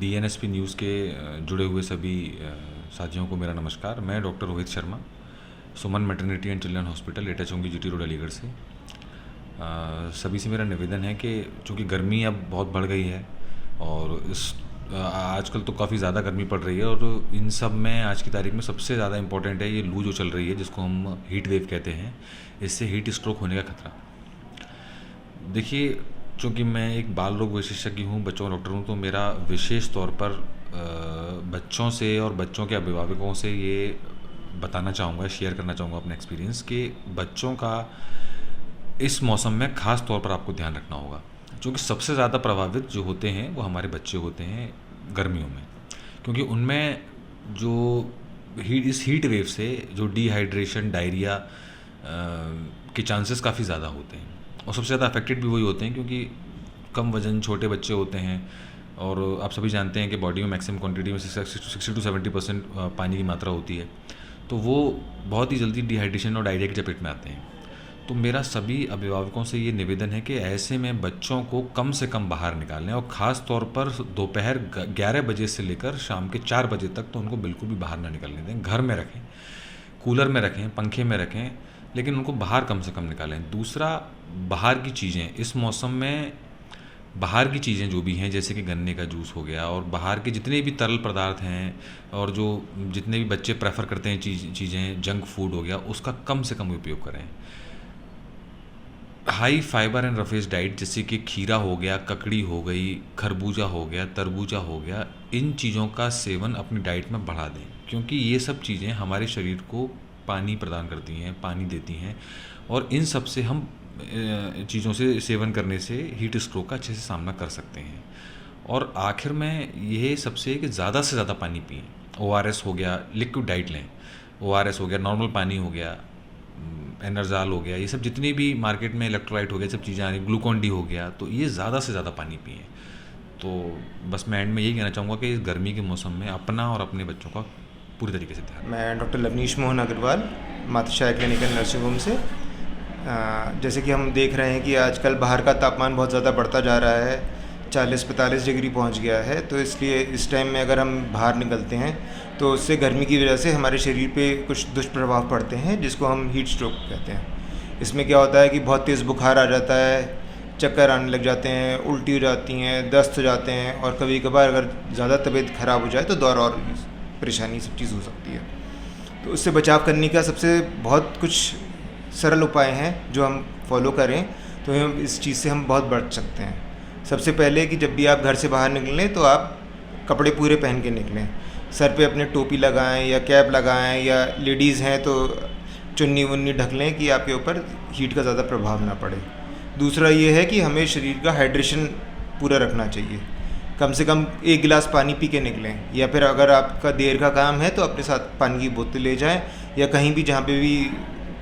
डीएनएसपी news के जुड़े हुए सभी साथियों को मेरा नमस्कार। मैं doctor Rohit Sharma, Suman maternity and children hospital, Etah चौंगी GT road, Aligarh से। सभी से मेरा निवेदन है कि चूँकि गर्मी अब बहुत बढ़ गई है और आजकल तो काफ़ी ज़्यादा गर्मी पड़ रही है, और इन सब में आज की तारीख में सबसे ज़्यादा इम्पोर्टेंट है ये लू जो चल रही है, जिसको हम हीट वेव कहते हैं। इससे हीट स्ट्रोक होने का खतरा। देखिए, चूँकि मैं एक बाल रोग विशेषज्ञ हूँ, बच्चों का डॉक्टर हूँ, तो मेरा विशेष तौर पर बच्चों से और बच्चों के अभिभावकों से ये बताना चाहूँगा, शेयर करना चाहूँगा अपना एक्सपीरियंस कि बच्चों का इस मौसम में ख़ास तौर पर आपको ध्यान रखना होगा। क्योंकि सबसे ज़्यादा प्रभावित जो होते हैं वो हमारे बच्चे होते हैं गर्मियों में, क्योंकि उनमें जो इस हीट वेव से जो डिहाइड्रेशन, डायरिया के चांसेस काफ़ी ज़्यादा होते हैं, और सबसे ज़्यादा अफेक्टेड भी वही होते हैं क्योंकि कम वजन छोटे बच्चे होते हैं। और आप सभी जानते हैं कि बॉडी में मैक्सिमम क्वांटिटी में 60 to 70% पानी की मात्रा होती है, तो वो बहुत ही जल्दी डिहाइड्रेशन और डायरिया की चपेट में आते हैं। तो मेरा सभी अभिभावकों से ये निवेदन है कि ऐसे में बच्चों को कम से कम बाहर निकालें, और ख़ास तौर पर दोपहर 11 बजे से लेकर शाम के 4 बजे तक तो उनको बिल्कुल भी बाहर ना निकलने दें। घर में रखें, कूलर में रखें, पंखे में रखें, लेकिन उनको बाहर कम से कम निकालें। दूसरा, बाहर की चीज़ें इस मौसम में, बाहर की चीज़ें जो भी हैं, जैसे कि गन्ने का जूस हो गया और बाहर के जितने भी तरल पदार्थ हैं, और जो जितने भी बच्चे प्रेफर करते हैं चीज़ें, जंक फूड हो गया, उसका कम से कम उपयोग करें। High fibre and roughage diet, जैसे कि खीरा हो गया, ककड़ी हो गई, खरबूजा हो गया, तरबूजा हो गया, इन चीज़ों का सेवन अपनी डाइट में बढ़ा दें, क्योंकि ये सब चीज़ें हमारे शरीर को पानी प्रदान करती हैं, पानी देती हैं, और इन सब से हम चीज़ों से सेवन करने से हीट स्ट्रोक का अच्छे से सामना कर सकते हैं। और आखिर में ये सबसे कि ज़्यादा से ज़्यादा पानी पिएं। ORS हो गया, लिक्विड डाइट लें, ORS हो गया, नॉर्मल पानी हो गया, एनर्जाल हो गया, ये सब जितनी भी मार्केट में इलेक्ट्रोलाइट हो गया, सब चीज़ें आ रही, ग्लूकॉन डी हो गया, तो ये ज़्यादा से ज़्यादा पानी पिएं। तो बस मैं एंड में यही कहना चाहूँगा कि इस गर्मी के मौसम में अपना और अपने बच्चों का पूरी तरीके से ध्यान। मैं doctor Lavneesh Mohan Agarwal, Matrichhaya clinical nursing home से। जैसे कि हम देख रहे हैं कि आजकल बाहर का तापमान बहुत ज़्यादा बढ़ता जा रहा है, 40-45 डिग्री पहुंच गया है। तो इसलिए इस टाइम में अगर हम बाहर निकलते हैं तो उससे गर्मी की वजह से हमारे शरीर पे कुछ दुष्प्रभाव पड़ते हैं, जिसको हम हीट स्ट्रोक कहते हैं। इसमें क्या होता है कि बहुत तेज़ बुखार आ जाता है, चक्कर आने लग जाते हैं, उल्टी हो जाती हैं, दस्त हो जाते हैं, और कभी कभार अगर ज़्यादा तबीयत ख़राब हो जाए तो दौरा और परेशानी सब चीज़ हो सकती है। तो उससे बचाव करने का सबसे बहुत कुछ सरल उपाय हैं जो हम फॉलो करें तो हम इस चीज़ से हम बहुत बच सकते हैं। सबसे पहले कि जब भी आप घर से बाहर निकलें तो आप कपड़े पूरे पहन के निकलें। सर पे अपने टोपी लगाएं या कैप लगाएं, या लेडीज़ हैं तो चुन्नी वुन्नी ढक लें कि आपके ऊपर हीट का ज़्यादा प्रभाव ना पड़े। दूसरा ये है कि हमें शरीर का हाइड्रेशन पूरा रखना चाहिए। कम से कम 1 गिलास पानी पी के निकलें, या फिर अगर आपका देर का काम है तो अपने साथ पानी की बोतल ले जाएं, या कहीं भी जहाँ पे भी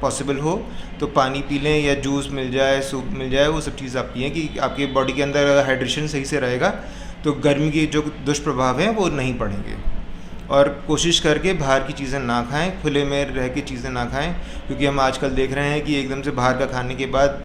पॉसिबल हो तो पानी पी लें, या जूस मिल जाए, सूप मिल जाए, वो सब चीज़ आप पिएँ कि आपके बॉडी के अंदर अगर हाइड्रेशन सही से रहेगा तो गर्मी के जो दुष्प्रभाव हैं वो नहीं पड़ेंगे। और कोशिश करके बाहर की चीज़ें ना खाएं, खुले में रह के चीज़ें ना खाएं, क्योंकि हम आजकल देख रहे हैं कि एकदम से बाहर का खाने के बाद